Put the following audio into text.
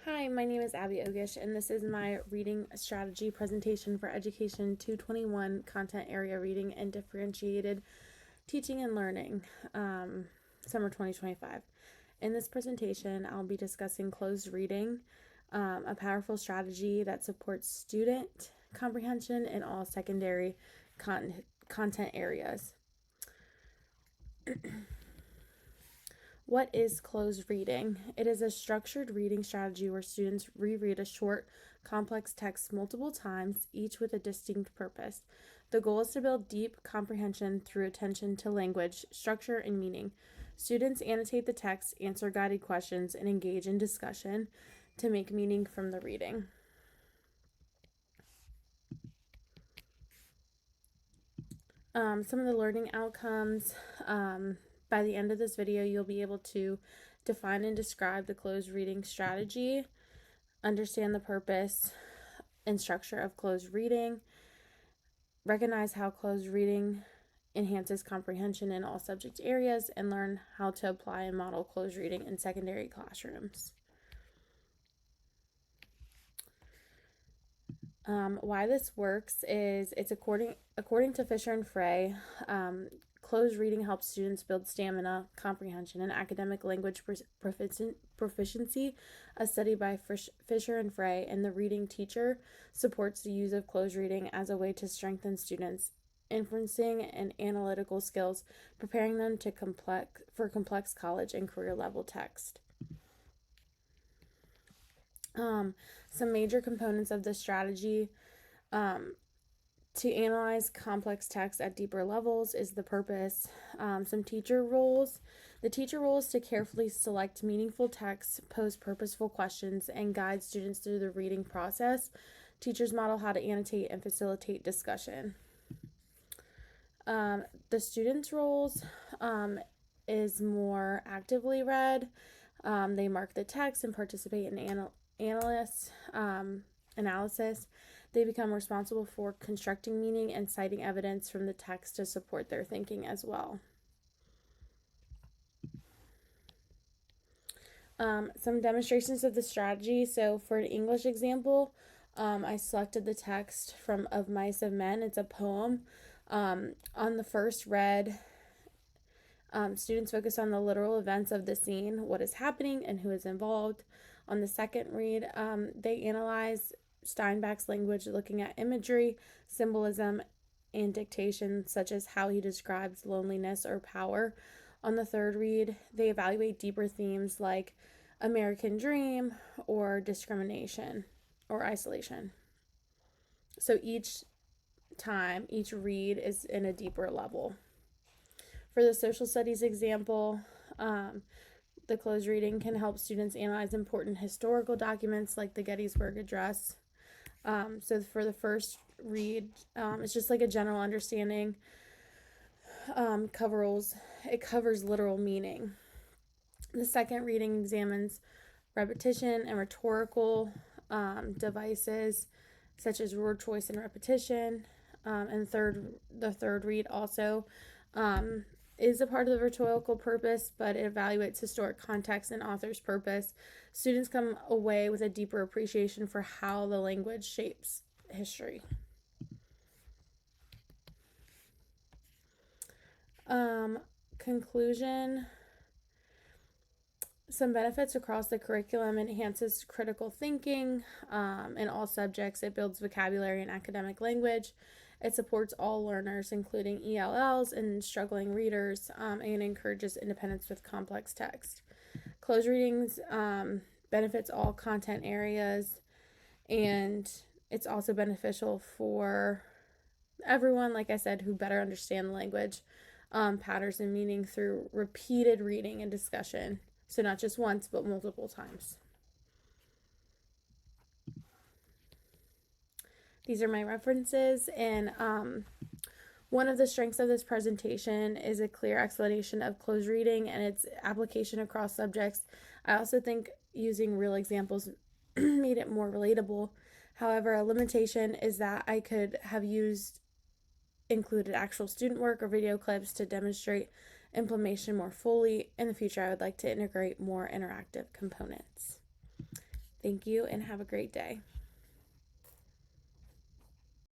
Hi, my name is Abigail Oguich, and this is my reading strategy presentation for Education 221 Content Area Reading and Differentiated Teaching and Learning, Summer 2025. In this presentation, I'll be discussing closed reading, a powerful strategy that supports student comprehension in all secondary content areas. What is closed reading? It is a structured reading strategy where students reread a short, complex text multiple times, each with a distinct purpose. The goal is to build deep comprehension through attention to language, structure, and meaning. Students annotate the text, answer guided questions, and engage in discussion to make meaning from the reading. Some of the learning outcomes. By the end of this video, you'll be able to define and describe the closed reading strategy, understand the purpose and structure of closed reading, recognize how closed reading enhances comprehension in all subject areas, and learn how to apply and model closed reading in secondary classrooms. Why this works is it's according to Fisher and Frey, closed reading helps students build stamina, comprehension, and academic language proficiency, a study by Fisher and Frey, and the reading teacher supports the use of closed reading as a way to strengthen students' inferencing and analytical skills, preparing them for complex college and career level text. Some major components of this strategy to analyze complex text at deeper levels is the purpose. Some teacher roles. The teacher role is to carefully select meaningful texts, pose purposeful questions, and guide students through the reading process. Teachers model how to annotate and facilitate discussion. The students' roles is more actively read. They mark the text and participate in analysis. They become responsible for constructing meaning and citing evidence from the text to support their thinking as well. Some demonstrations of the strategy. So for an English example, I selected the text from Of Mice of Men. It's a poem. On the first read, students focus on the literal events of the scene, what is happening, and who is involved. On the second read, they analyze Steinbeck's language, looking at imagery, symbolism, and dictation, such as how he describes loneliness or power. On the third read, they evaluate deeper themes like American dream or discrimination or isolation. So each read is in a deeper level. For the social studies example, the closed reading can help students analyze important historical documents like the Gettysburg Address. So for the first read, it's just like a general understanding. It covers literal meaning. The second reading examines repetition and rhetorical devices such as word choice and repetition. And the third read also is a part of the rhetorical purpose, but it evaluates historic context and author's purpose. Students come away with a deeper appreciation for how the language shapes history. Conclusion. Some benefits across the curriculum: enhances critical thinking in all subjects. It builds vocabulary and academic language. It supports all learners, including ELLs and struggling readers, and encourages independence with complex text. Closed readings benefits all content areas, and it's also beneficial for everyone, like I said, who better understand the language, patterns, and meaning through repeated reading and discussion. So not just once, but multiple times. These are my references, and one of the strengths of this presentation is a clear explanation of closed reading and its application across subjects. I also think using real examples made it more relatable. However, a limitation is that I could have included actual student work or video clips to demonstrate implementation more fully. In the future, I would like to integrate more interactive components. Thank you and have a great day.